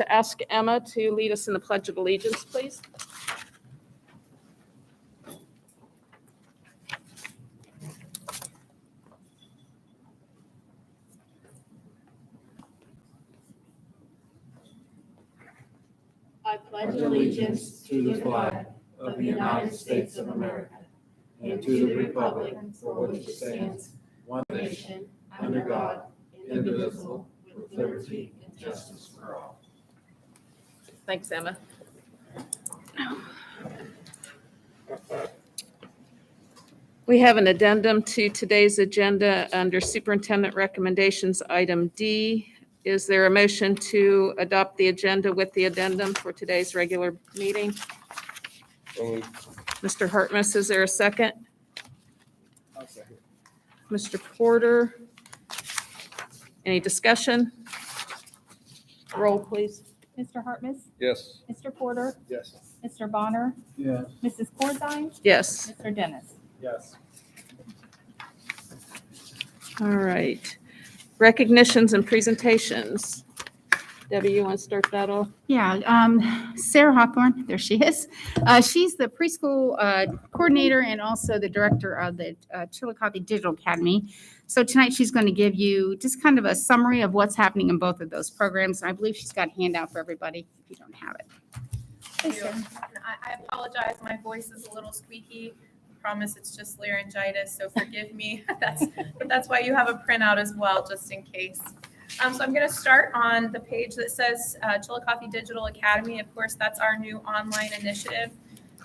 To ask Emma to lead us in the Pledge of Allegiance, please. I pledge allegiance to the flag of the United States of America and to the republic for which it stands, one nation, under God, indivisible, with liberty and justice for all. Thanks, Emma. We have an addendum to today's agenda under Superintendent Recommendations, item D. Is there a motion to adopt the agenda with the addendum for today's regular meeting? Mr. Hartmus, is there a second? I'll second. Mr. Porter? Any discussion? Roll, please. Mr. Hartmus, Yes. Mr. Porter, Yes. Mr. Bonner, Yes. Mrs. Corzine, Yes. Mr. Dennis. Yes. All right. Recognitions and presentations. Debbie, you want to start that off? Yeah, Sarah Hawthorne, there she is. She's the preschool coordinator and also the director of the Chillicothe Digital Academy. So tonight she's going to give you just kind of a summary of what's happening in both of those programs. I believe she's got a handout for everybody if you don't have it. Thank you. I apologize, my voice is a little squeaky. I promise it's just laryngitis, so forgive me. That's why you have a printout as well, just in case. So I'm going to start on the page that says Chillicothe Digital Academy. Of course, that's our new online initiative.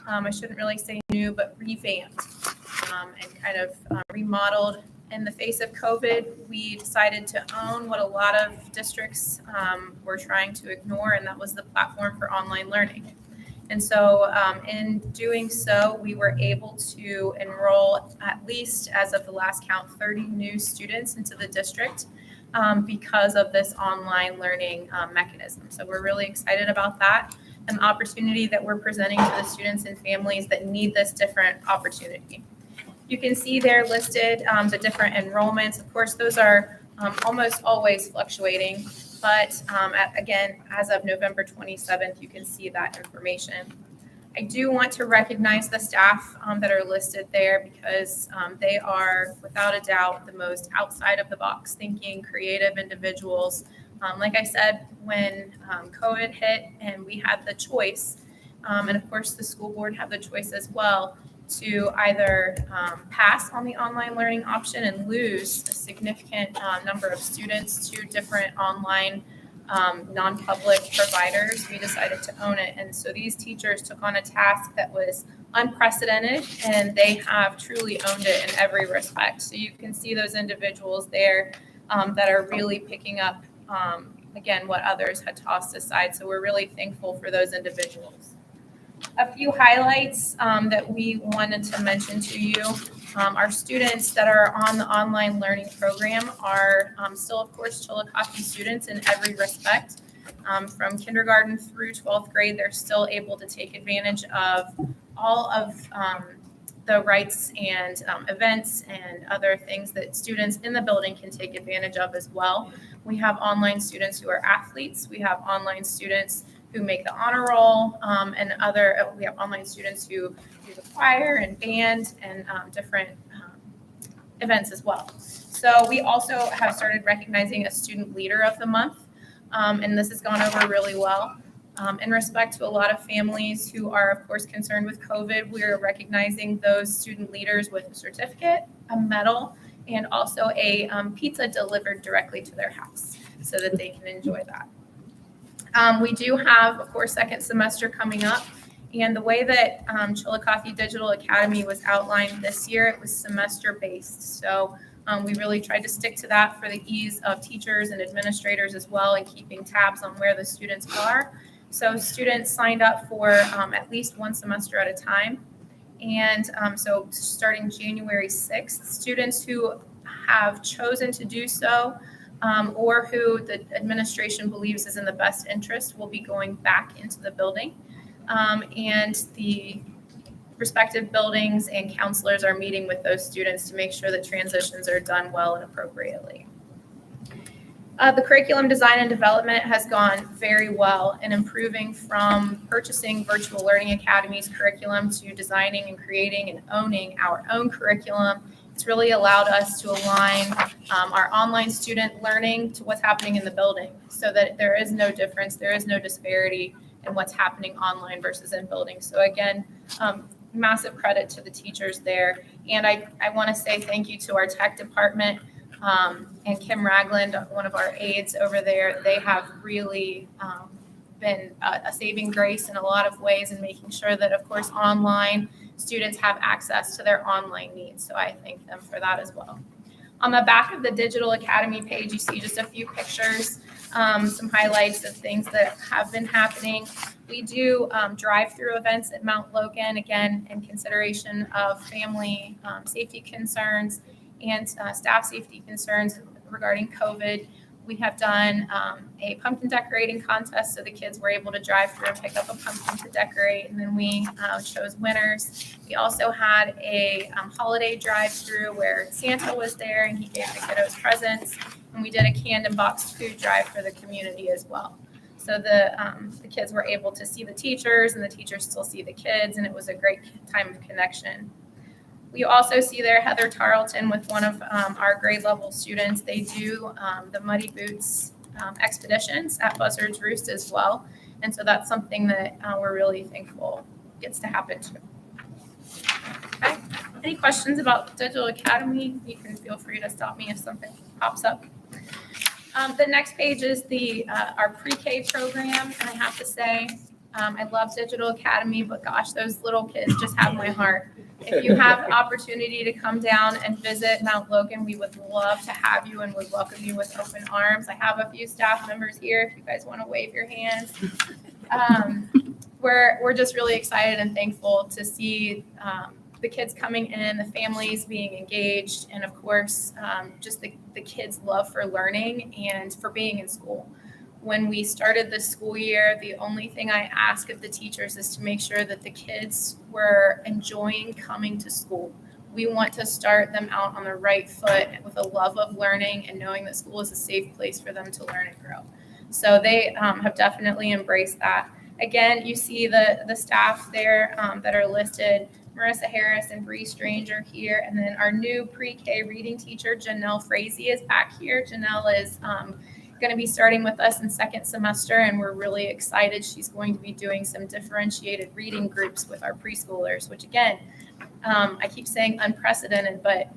I shouldn't really say new, but revamped and kind of remodeled. In the face of COVID, we decided to own what a lot of districts were trying to ignore, and that was the platform for online learning. And so in doing so, we were able to enroll, at least as of the last count, 30 new students into the district because of this online learning mechanism. So we're really excited about that, an opportunity that we're presenting to the students and families that need this different opportunity. You can see there listed the different enrollments. Of course, those are almost always fluctuating. But again, as of November 27th, you can see that information. I do want to recognize the staff that are listed there because they are, without a doubt, the most outside of the box thinking, creative individuals. Like I said, when COVID hit and we had the choice, and of course the school board had the choice as well, to either pass on the online learning option and lose a significant number of students to different online non-public providers, we decided to own it. And so these teachers took on a task that was unprecedented, and they have truly owned it in every respect. So you can see those individuals there that are really picking up, again, what others had tossed aside. So we're really thankful for those individuals. A few highlights that we wanted to mention to you. Our students that are on the online learning program are still, of course, Chillicothe students in every respect. From kindergarten through 12th grade, they're still able to take advantage of all of the rights and events and other things that students in the building can take advantage of as well. We have online students who are athletes. We have online students who make the honor roll, and we have online students who do the choir and band and different events as well. So we also have started recognizing a student leader of the month, and this has gone over really well. In respect to a lot of families who are, of course, concerned with COVID, we are recognizing those student leaders with a certificate, a medal, and also a pizza delivered directly to their house so that they can enjoy that. We do have, of course, second semester coming up, and the way that Chillicothe Digital Academy was outlined this year, it was semester-based. So we really tried to stick to that for the ease of teachers and administrators as well, and keeping tabs on where the students are. So students signed up for at least one semester at a time. And so starting January 6th, students who have chosen to do so or who the administration believes is in the best interest will be going back into the building. And the respective buildings and counselors are meeting with those students to make sure that transitions are done well and appropriately. The curriculum design and development has gone very well in improving from purchasing Virtual Learning Academy's curriculum to designing and creating and owning our own curriculum. It's really allowed us to align our online student learning to what's happening in the building so that there is no difference, there is no disparity in what's happening online versus in building. So again, massive credit to the teachers there. And I want to say thank you to our tech department and Kim Ragland, one of our aides over there. They have really been a saving grace in a lot of ways in making sure that, of course, online students have access to their online needs. So I thank them for that as well. On the back of the Digital Academy page, you see just a few pictures, some highlights of things that have been happening. We do drive-through events at Mount Logan, again, in consideration of family safety concerns and staff safety concerns regarding COVID. We have done a pumpkin decorating contest, so the kids were able to drive through and pick up a pumpkin to decorate, and then we chose winners. We also had a holiday drive-through where Santa was there and he gave the kiddos presents, and we did a canned and boxed food drive for the community as well. So the kids were able to see the teachers, and the teachers still see the kids, and it was a great time of connection. We also see there Heather Tarleton with one of our grade level students. They do the Muddy Boots expeditions at Buzzard's Roost as well. And so that's something that we're really thankful gets to happen too. Okay. Any questions about Digital Academy? You can feel free to stop me if something pops up. The next page is our pre-K program. And I have to say, I love Digital Academy, but gosh, those little kids just have my heart. If you have opportunity to come down and visit Mount Logan, we would love to have you and would welcome you with open arms. I have a few staff members here if you guys want to wave your hands. We're just really excited and thankful to see the kids coming in, the families being engaged, and of course, just the kids' love for learning and for being in school. When we started this school year, the only thing I ask of the teachers is to make sure that the kids were enjoying coming to school. We want to start them out on the right foot with a love of learning and knowing that school is a safe place for them to learn and grow. So they have definitely embraced that. Again, you see the staff there that are listed. Marissa Harris and Bree Stranger here. And then our new pre-K reading teacher, Janelle Frazee, is back here. Janelle is going to be starting with us in second semester, and we're really excited. She's going to be doing some differentiated reading groups with our preschoolers, which again, I keep saying unprecedented, but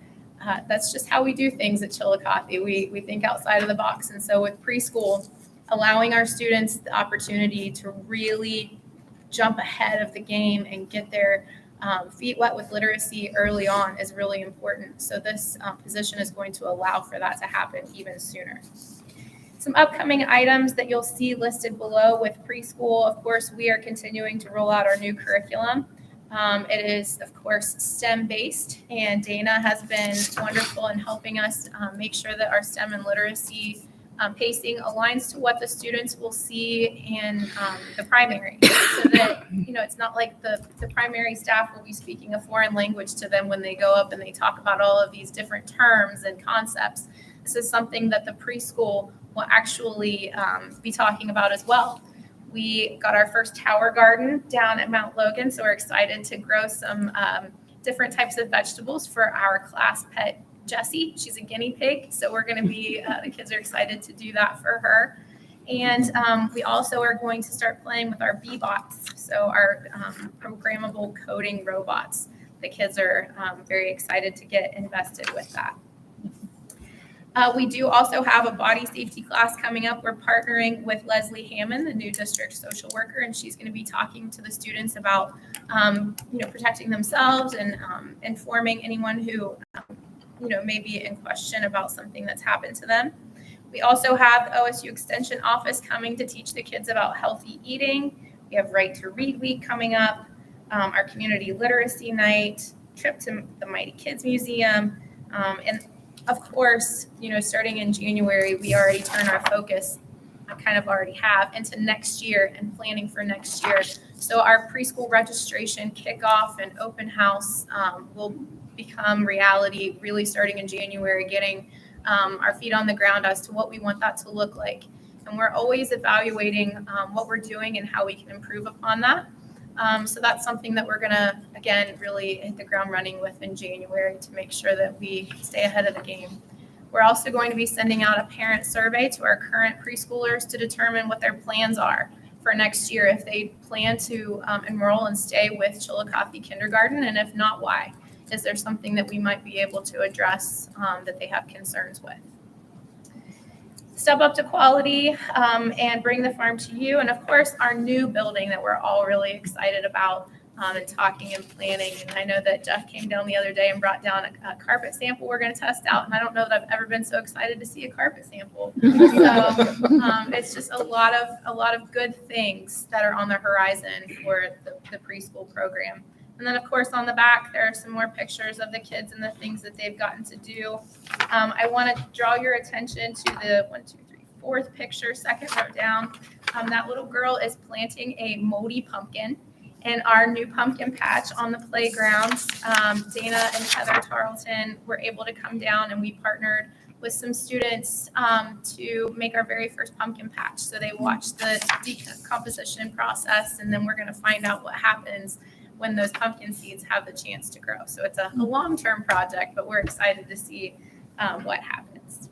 that's just how we do things at Chillicothe. We think outside of the box. And so with preschool, allowing our students the opportunity to really jump ahead of the game and get their feet wet with literacy early on is really important. So this position is going to allow for that to happen even sooner. Some upcoming items that you'll see listed below with preschool. Of course, we are continuing to roll out our new curriculum. It is, of course, STEM-based, and Dana has been wonderful in helping us make sure that our STEM and literacy pacing aligns to what the students will see in the primary, so that, it's not like the primary staff will be speaking a foreign language to them when they go up and they talk about all of these different terms and concepts. This is something that the preschool will actually be talking about as well. We got our first tower garden down at Mount Logan, so we're excited to grow some different types of vegetables for our class pet, Jessie. She's a guinea pig, so we're going to be, the kids are excited to do that for her. And we also are going to start playing with our B-bots, so our programmable coding robots. The kids are very excited to get invested with that. We do also have a body safety class coming up. We're partnering with Leslie Hammond, the new district social worker, and she's going to be talking to the students about, protecting themselves and informing anyone who, may be in question about something that's happened to them. We also have OSU Extension Office coming to teach the kids about healthy eating. We have Right to Read Week coming up, our community literacy night, trip to the Mighty Kids Museum, and of course, starting in January, we already turn our focus, I kind of already have, into next year and planning for next year. So our preschool registration kickoff and open house will become reality really starting in January, getting our feet on the ground as to what we want that to look like. And we're always evaluating what we're doing and how we can improve upon that. So that's something that we're going to, again, really hit the ground running with in January to make sure that we stay ahead of the game. We're also going to be sending out a parent survey to our current preschoolers to determine what their plans are for next year, if they plan to enroll and stay with Chillicothe Kindergarten, and if not, why? Is there something that we might be able to address that they have concerns with? Step up to quality and bring the farm to you. And of course, our new building that we're all really excited about and talking and planning. And I know that Jeff came down the other day and brought down a carpet sample we're going to test out. And I don't know that I've ever been so excited to see a carpet sample. So it's just a lot of good things that are on the horizon for the preschool program. And then, of course, on the back, there are some more pictures of the kids and the things that they've gotten to do. I want to draw your attention to the 4th picture, second row down. That little girl is planting a moldy pumpkin in our new pumpkin patch on the playground. Dana and Heather Tarleton were able to come down, and we partnered with some students to make our very first pumpkin patch. So they watched the decomposition process, and then we're going to find out what happens when those pumpkin seeds have the chance to grow. So it's a long-term project, but we're excited to see what happens.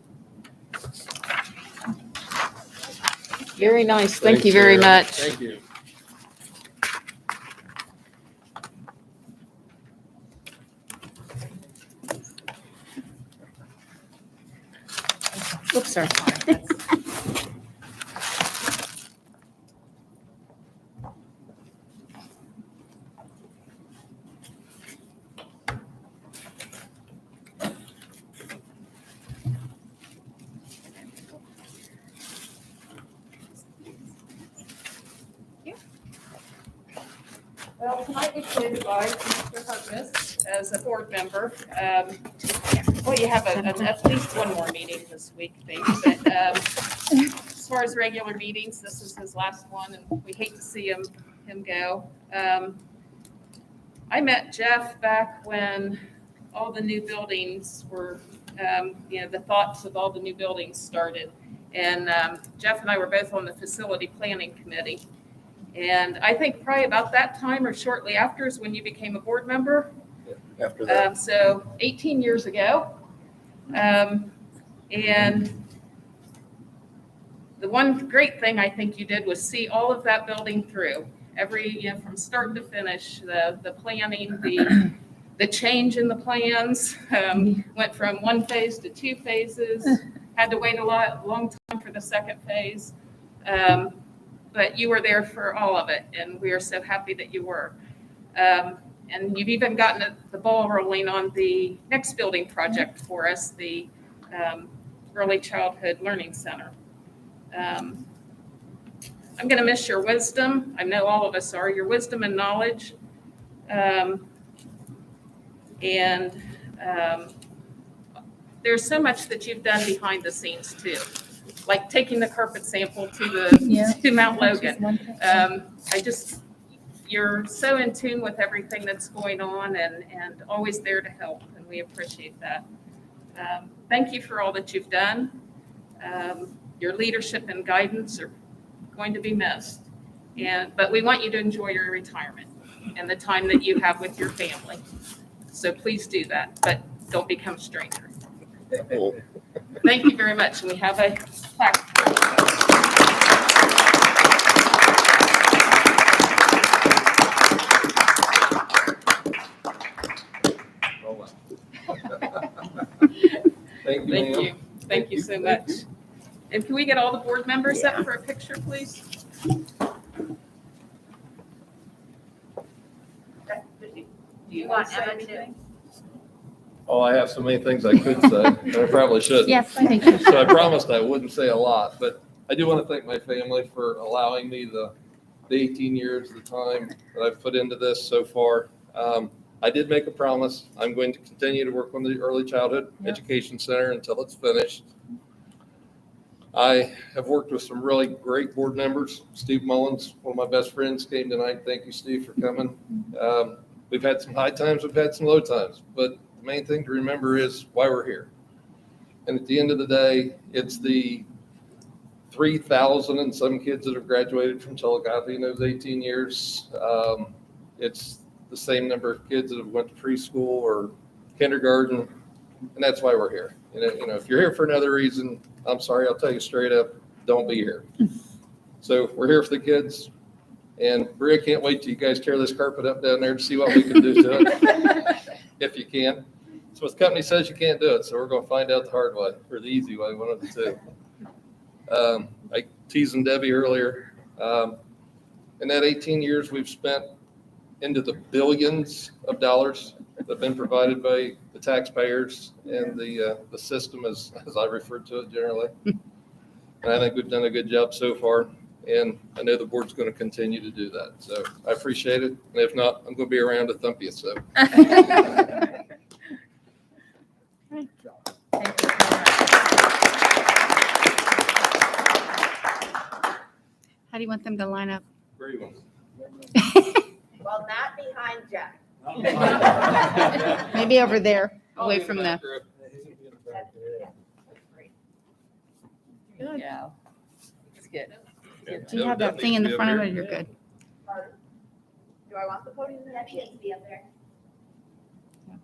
Very nice. Thank you very much. Thank you. Oops, sorry. Well, tonight we did by Mr. Hartness as a board member. Well, you have at least one more meeting this week, maybe. But as far as regular meetings, this is his last one, and we hate to see him go. I met Jeff back when all the new buildings were, the thoughts of all the new buildings started. And Jeff and I were both on the facility planning committee. And I think probably about that time or shortly after is when you became a board member. Yeah, after that. So 18 years ago. And the one great thing I think you did was see all of that building through. From start to finish, the planning, the change in the plans, went from one phase to 2 phases, had to wait a long time for the second phase. But you were there for all of it, and we are so happy that you were. And you've even gotten the ball rolling on the next building project for us, the Early Childhood Learning Center. I'm going to miss your wisdom. I know all of us are, your wisdom and knowledge. There's so much that you've done behind the scenes too, like taking the carpet sample to Mount Logan. You're so in tune with everything that's going on and always there to help, and we appreciate that. Thank you for all that you've done. Your leadership and guidance are going to be missed, but we want you to enjoy your retirement and the time that you have with your family. So please do that, but don't become a stranger. Thank you very much, and we have a plaque. Thank you, Thank ma'am. you. Thank you so much. And can we get all the board members up for a picture, please? Do you want Emma too? Oh, I have so many things I could say, and I probably shouldn't. Yes, thank you. So I promised I wouldn't say a lot, but I do want to thank my family for allowing me the 18 years, the time that I've put into this so far. I did make a promise. I'm going to continue to work on the Early Childhood Education Center until it's finished. I have worked with some really great board members. Steve Mullins, one of my best friends, came tonight. Thank you, Steve, for coming. We've had some high times, we've had some low times, but the main thing to remember is why we're here. And at the end of the day, it's the 3,000 and some kids that have graduated from Chillicothe in those 18 years. It's the same number of kids that have went to preschool or kindergarten, and that's why we're here. You know, if you're here for another reason, I'm sorry, I'll tell you straight up, don't be here. So we're here for the kids, and Bria, can't wait till you guys tear this carpet up down there to see what we can do to it, if you can. So the company says you can't do it, so we're going to find out the hard way, or the easy way, one of the two. I teased Debbie earlier. In that 18 years, we've spent into the billions of dollars that have been provided by the taxpayers and the system, as I refer to it generally. And I think we've done a good job so far, and I know the board's going to continue to do that. So I appreciate it, and if not, I'm going to be around to thump you. So. How do you want them to line up? Very well. Well, not behind Jack. Maybe over there, away from the. Good. Yeah. It's good. Do you have that thing in the front of it? You're good. Do I want the podium? That needs to be up there.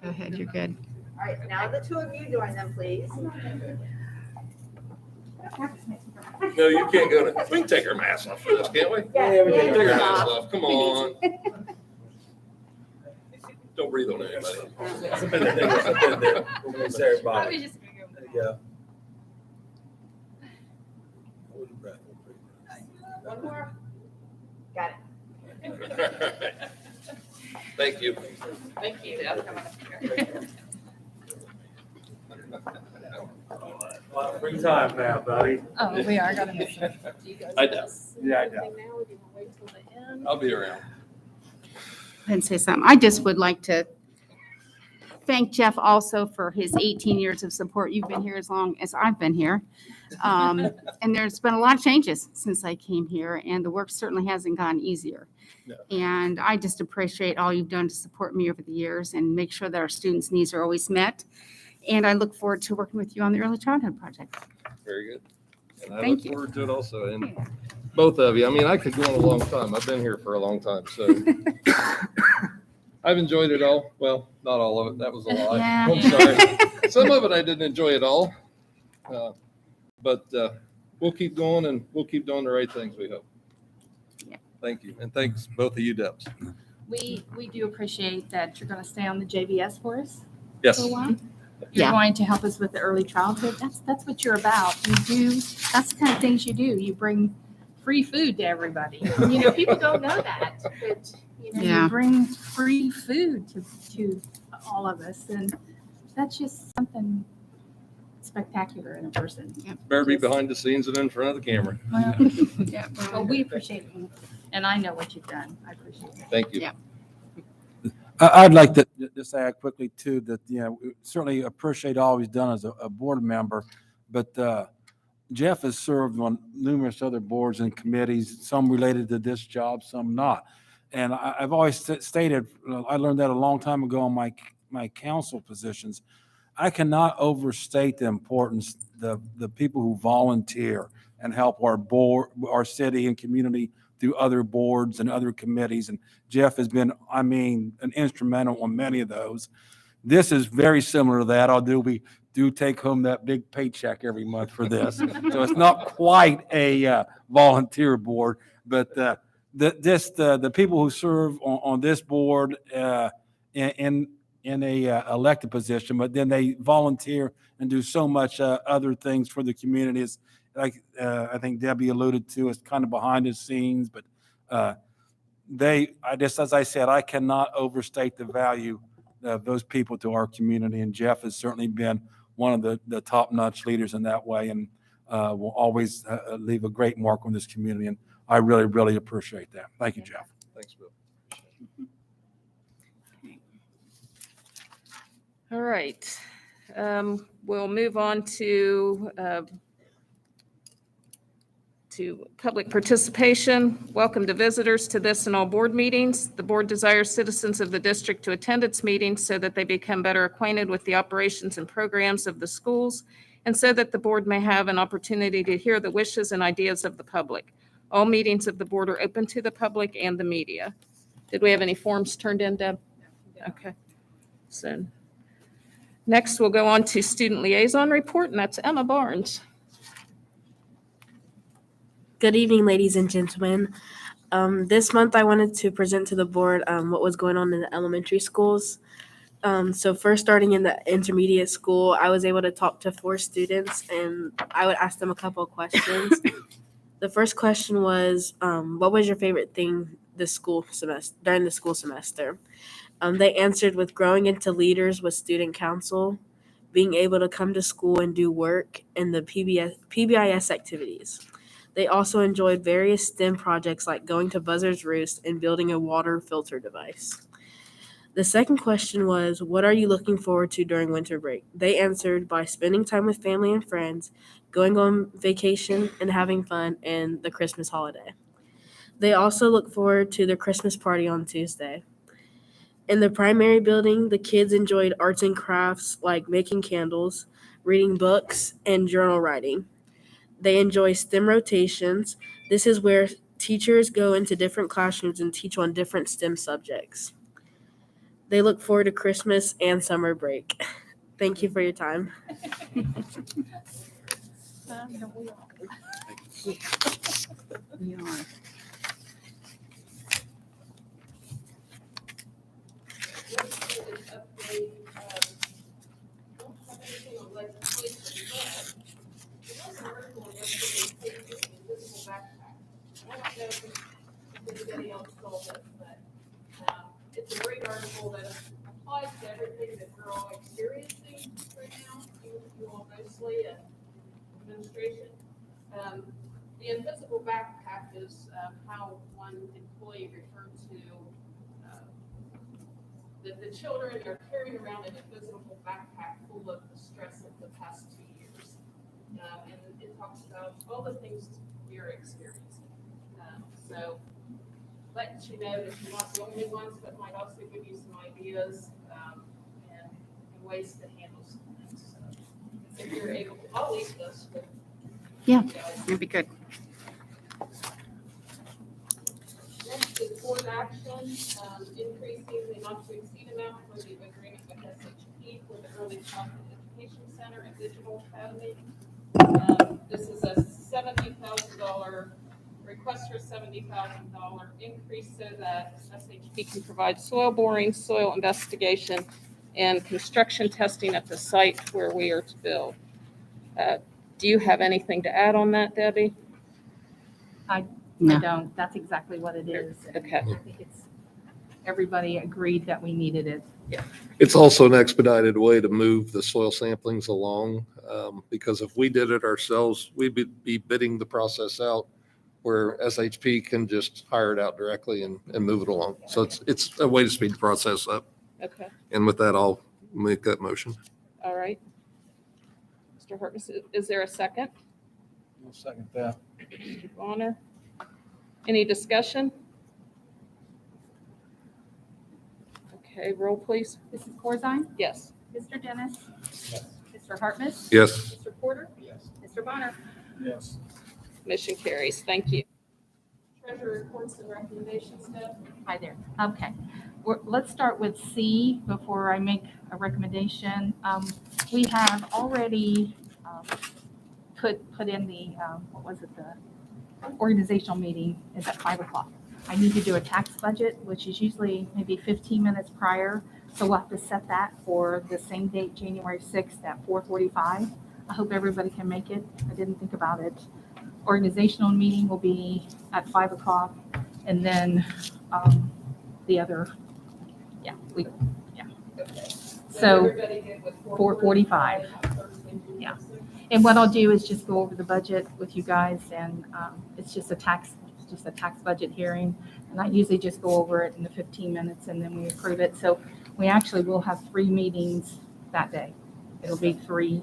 Go ahead, you're good. All right, now the two of you join them, please. No, you can't go to, we can take our masks off for this, can't we? Yeah, We can take our yeah. masks off, come on. Don't breathe on anybody. It's everybody. There you go. Hold your breath. One more. Got it. Thank you. Thank you. Free time now, buddy. Oh, we are gonna miss it. I know. Yeah, I know. I'll be around. And say something. I just would like to thank Jeff also for his 18 years of support. You've been here as long as I've been here. And there's been a lot of changes since I came here, and the work certainly hasn't gotten easier. No. And I just appreciate all you've done to support me over the years and make sure that our students' needs are always met. And I look forward to working with you on the early childhood project. Very good. And I Thank look you. forward to it also. And both of you, I mean, I could go on a long time. I've been here for a long time, so. I've enjoyed it all. Well, not all of it. That was a lie. Yeah. I'm sorry. Some of it I didn't enjoy at all. But we'll keep going, and we'll keep doing the right things, we hope. Yeah. Thank you. And thanks both of you, Debs. We do appreciate that you're gonna stay on the JVS for us Yes. for a while. You're Yeah. going to help us with the early childhood. That's what you're about. That's the kind of things you do. You bring free food to everybody. You know, people don't know that, but Yeah. you bring free food to all of us, and that's just something spectacular in a person. Better be behind the scenes and in front of the camera. Well, Yeah. well, we appreciate it, and I know what you've done. I appreciate it. Thank you. Yeah. I'd like to just add quickly too, that, we certainly appreciate all he's done as a board member, but Jeff has served on numerous other boards and committees, some related to this job, some not. And I've always stated, I learned that a long time ago on my council positions. I cannot overstate the importance, the people who volunteer and help our board, our city and community through other boards and other committees. And Jeff has been, an instrumental on many of those. This is very similar to that, although we do take home that big paycheck every month for this. So it's not quite a volunteer board, but the people who serve on this board in a elected position, but then they volunteer and do so much other things for the communities. Like I think Debbie alluded to, it's kind of behind the scenes, but as I said, I cannot overstate the value of those people to our community. And Jeff has certainly been one of the top-notch leaders in that way, and will always leave a great mark on this community. And I really, really appreciate that. Thank you, Jeff. Thanks, Bill. All right. We'll move on to public participation. Welcome to visitors to this and all board meetings. The board desires citizens of the district to attend its meetings so that they become better acquainted with the operations and programs of the schools and so that the board may have an opportunity to hear the wishes and ideas of the public. All meetings of the board are open to the public and the media. Did we have any forms turned in, Deb? Okay. So next, we'll go on to student liaison report, and that's Emma Barnes. Good evening, ladies and gentlemen. This month I wanted to present to the board what was going on in the elementary schools. So first, starting in the intermediate school, I was able to talk to 4 students and I would ask them a couple of questions. The first question was, what was your favorite thing during the school semester? They answered with growing into leaders with student council, being able to come to school and do work, and the PBIS activities. They also enjoyed various STEM projects like going to Buzzard's Roost and building a water filter device. The second question was, what are you looking forward to during winter break? They answered by spending time with family and friends, going on vacation and having fun, and the Christmas holiday. They also look forward to the Christmas party on Tuesday. In the primary building, the kids enjoyed arts and crafts like making candles, reading books, and journal writing. They enjoy STEM rotations. This is where teachers go into different classrooms and teach on different STEM subjects. They look forward to Christmas and summer break. Thank you for your time. We are. Anybody else saw this, but it's a great article that applies to everything that we're all experiencing right now, you all mostly, and administration. The invisible backpack is how one employee referred to the children are carrying around an invisible backpack full of the stress of the past 2 years. And it talks about all the things we are experiencing. So let you know that you're not the only ones, but might also give you some ideas and ways to handle some things. So if you're able to, I'll leave this with Yeah. you guys. It'd be good. Next is board action, increasing the not to exceed amount for the agreement with SHP for the Early Childhood Education Center and Digital Academy. This is a $70,000 request for $70,000 increase so that SHP can provide soil boring, soil investigation, and construction testing at the site where we are to build. Do you have anything to add on that, Debbie? I No. don't. That's exactly what it is. And Okay. I think everybody agreed that we needed it. It's also an expedited way to move the soil samplings along, because if we did it ourselves, we'd be bidding the process out where SHP can just hire it out directly and move it along. So it's a way to speed the process up. Okay, And with that, I'll make that motion. all right. Mr. Hartness, is there a second? I'll second that. Mr. Bonner? Any discussion? Okay, roll please. Mrs. Corzine? Yes. Mr. Dennis? Yes. Mr. Hartness? Yes. Mr. Porter? Yes. Mr. Bonner? Yes. Mission carries. Thank you. Treasurer reports and recommendations, Deb. Hi there. Okay. Let's start with C before I make a recommendation. We have already put in the, the organizational meeting is at 5 o'clock. I need to do a tax budget, which is usually maybe 15 minutes prior. So we'll have to set that for the same date, January 6th at 4:45. I hope everybody can make it. I didn't think about it. Organizational meeting will be at 5 o'clock. And then the other, Okay. So everybody good with 4:45. on Thursday, June Yeah. 6th? And what I'll do is just go over the budget with you guys, and it's just a tax budget hearing. And I usually just go over it in the 15 minutes and then we approve it. So we actually will have 3 meetings that day. It'll be three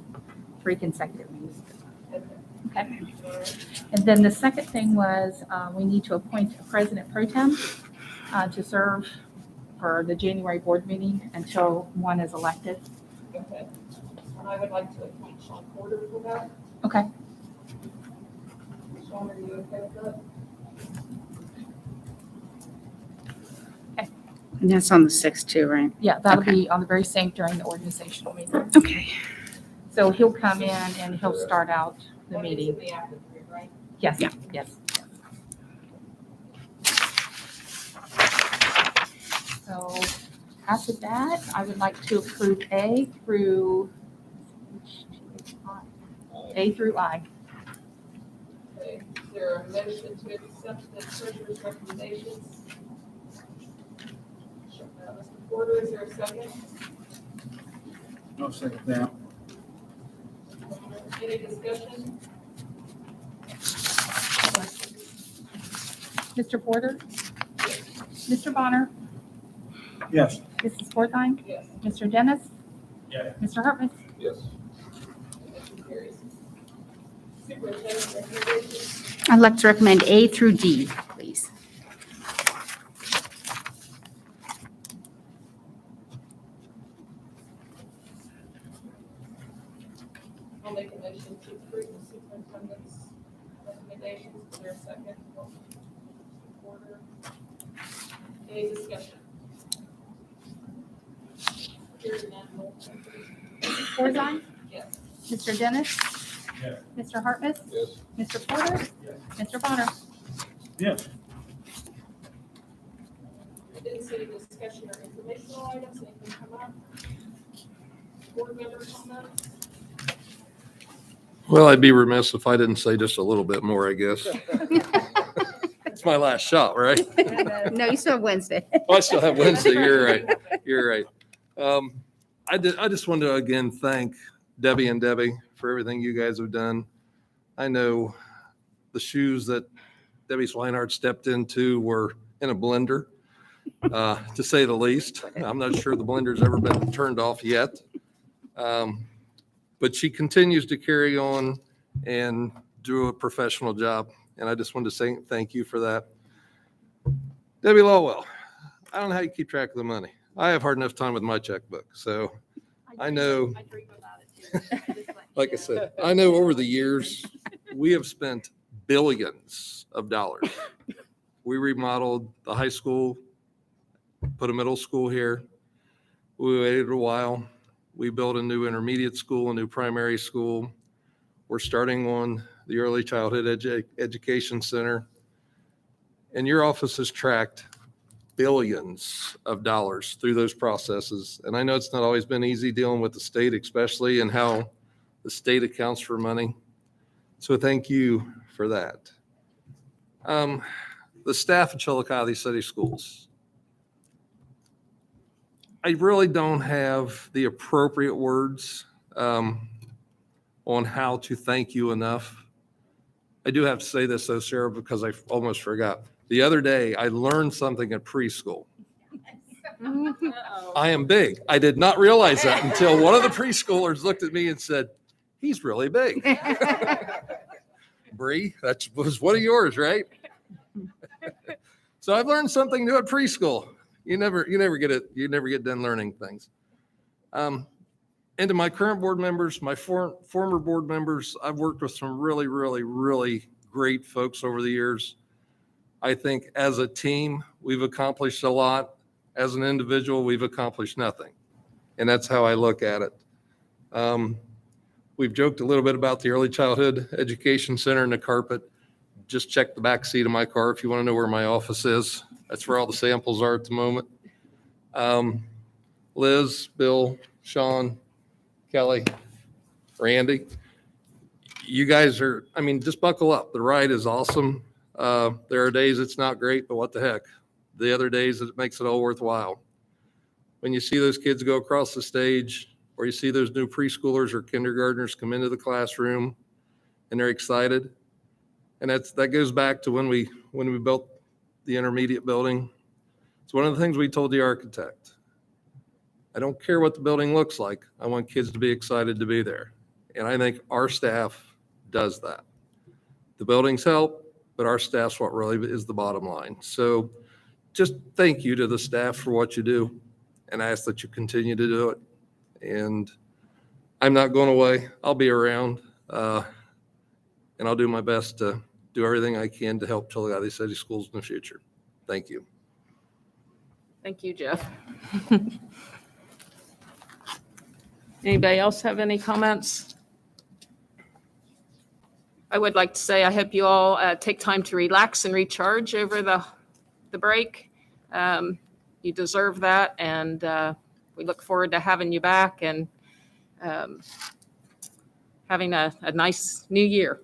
consecutive meetings. Okay. And then the second thing was we need to appoint a president pro tem to serve for the January board meeting until one is elected. Okay. I would like to appoint Sean Porter for that. Okay. Sean, are you okay with that? And that's on the 6th too, right? Yeah, that'll Okay. be on the very same during the organizational meeting. Okay. So he'll come in and he'll start out the That means meeting. in the afternoon, right? Yes, Yeah. yes. So after that, I would like to approve A through I. Okay, is there a motion to accept the treasurer's recommendations? Mr. Porter, is there a second? No second that. Any discussion? Mr. Porter? Mr. Bonner? Yes. Mrs. Fortheim? Yes. Mr. Dennis? Yes. Mr. Hartman? Yes. Motion carries. Superintendent recommendations. I'd like to recommend A through D, please. I'll make a motion to approve the superintendent's recommendations. Is there a second? Order. Any discussion? Hearing none, roll call please. Mrs. Fortheim? Yes. Mr. Dennis? Yes. Mr. Hartman? Yes. Mr. Porter? Mr. Bonner? Yes. I didn't see any discussion or informational items. Anything come up? Board member comments? Well, I'd be remiss if I didn't say just a little bit more, I guess. It's my last shot, right? No, you still have Wednesday. Oh, I still have Wednesday. You're right. You're right. I just wanted to again thank Debbie and Debbie for everything you guys have done. I know the shoes that Debbie Swinehart stepped into were in a blender, to say the least. I'm not sure the blender's ever been turned off yet. But she continues to carry on and do a professional job. And I just wanted to say thank you for that. Debbie Lowell, I don't know how you keep track of the money. I have hard enough time with my checkbook. So I know, I dream about it too. like I said, I know over the years, we have spent billions of dollars. We remodeled the high school, put a middle school here. We waited a while. We built a new intermediate school, a new primary school. We're starting on the early childhood education center. And your office has tracked billions of dollars through those processes. And I know it's not always been easy dealing with the state, especially and how the state accounts for money. So thank you for that. The staff at Chillicothe City Schools. I really don't have the appropriate words on how to thank you enough. I do have to say this though, Sarah, because I almost forgot. The other day, I learned something at preschool. I am big. I did not realize that until one of the preschoolers looked at me and said, "He's really big." Bree, that was one of yours, right? So I've learned something new at preschool. You never get done learning things. And to my current board members, my former board members, I've worked with some really, really, really great folks over the years. I think as a team, we've accomplished a lot. As an individual, we've accomplished nothing. And that's how I look at it. We've joked a little bit about the early childhood education center and the carpet. Just check the back seat of my car if you want to know where my office is. That's where all the samples are at the moment. Liz, Bill, Sean, Kelly, Randy, you guys are, just buckle up. The ride is awesome. There are days it's not great, but what the heck? The other days it makes it all worthwhile. When you see those kids go across the stage, or you see those new preschoolers or kindergartners come into the classroom and they're excited. And that goes back to when we built the intermediate building. It's one of the things we told the architect. I don't care what the building looks like. I want kids to be excited to be there. And I think our staff does that. The buildings help, but our staff's what really is the bottom line. So just thank you to the staff for what you do, and I ask that you continue to do it. And I'm not going away. I'll be around, and I'll do my best to do everything I can to help Chillicothe City Schools in the future. Thank you. Thank you, Jeff. Anybody else have any comments? I would like to say I hope you all take time to relax and recharge over the break. You deserve that, and we look forward to having you back and having a nice new year.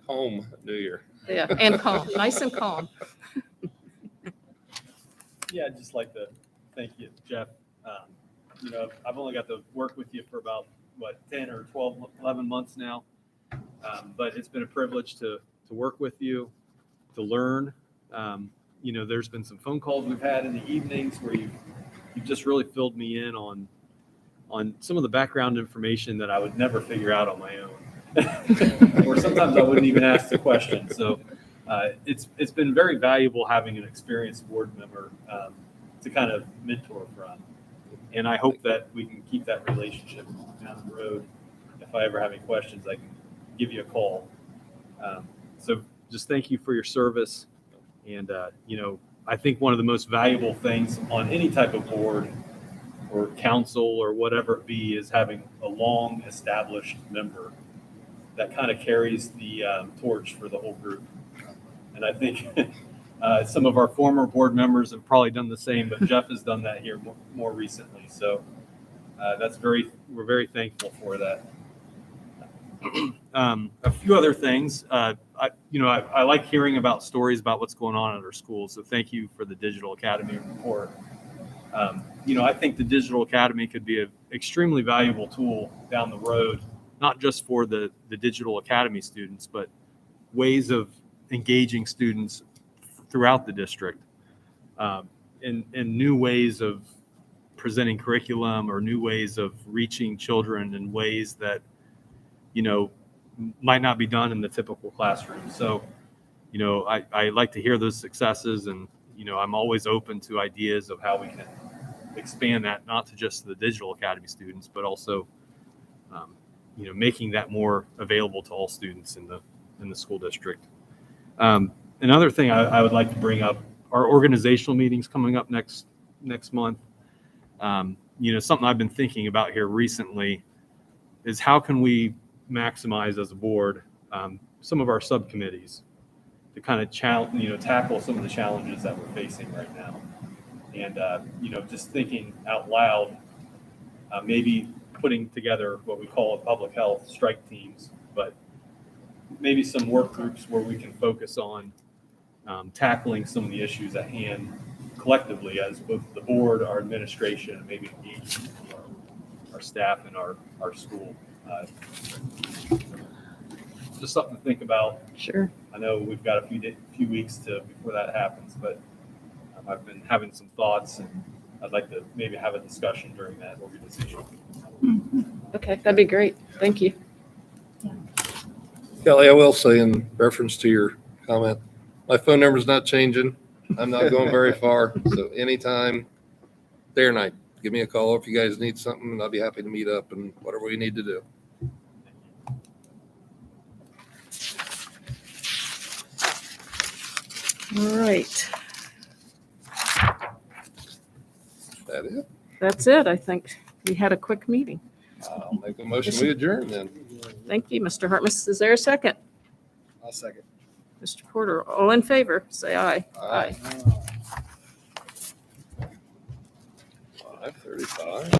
Home New Year. Yeah, and calm, nice and calm. Yeah, I'd just like to thank you, Jeff. I've only got to work with you for about, 10 or 12, 11 months now. But it's been a privilege to work with you, to learn. There's been some phone calls we've had in the evenings where you've just really filled me in on some of the background information that I would never figure out on my own. Or sometimes I wouldn't even ask the question. So it's been very valuable having an experienced board member to kind of mentor from. And I hope that we can keep that relationship down the road. If I ever have any questions, I can give you a call. So just thank you for your service. And, I think one of the most valuable things on any type of board or council or whatever it be is having a long established member that kind of carries the torch for the whole group. And I think some of our former board members have probably done the same, but Jeff has done that here more recently. So we're very thankful for that. A few other things. I like hearing about stories about what's going on at our schools. So thank you for the Digital Academy report. I think the Digital Academy could be an extremely valuable tool down the road, not just for the Digital Academy students, but ways of engaging students throughout the district, and new ways of presenting curriculum or new ways of reaching children in ways that might not be done in the typical classroom. So, I like to hear those successes, and, I'm always open to ideas of how we can expand that, not to just the Digital Academy students, but also, making that more available to all students in the school district. Another thing I would like to bring up, our organizational meetings coming up next month. Something I've been thinking about here recently is how can we maximize as a board some of our subcommittees to kind of tackle some of the challenges that we're facing right now. And, just thinking out loud, maybe putting together what we call a public health strike teams, but maybe some work groups where we can focus on tackling some of the issues at hand collectively as both the board, our administration, and maybe engaging our staff and our school. Just something to think about. Sure. I know we've got a few weeks before that happens, but I've been having some thoughts, and I'd like to maybe have a discussion during that organization. Okay, that'd be great. Thank you. Kelly, I will say in reference to your comment, my phone number's not changing. I'm not going very far. So anytime, day or night, give me a call if you guys need something, and I'll be happy to meet up and whatever we need to do. All right. That it? That's it. I think we had a quick meeting. I'll make a motion, we adjourn then. Thank you, Mr. Hartmus. Is there a second? I'll second. Mr. Porter, all in favor, say aye. Aye. 5:35.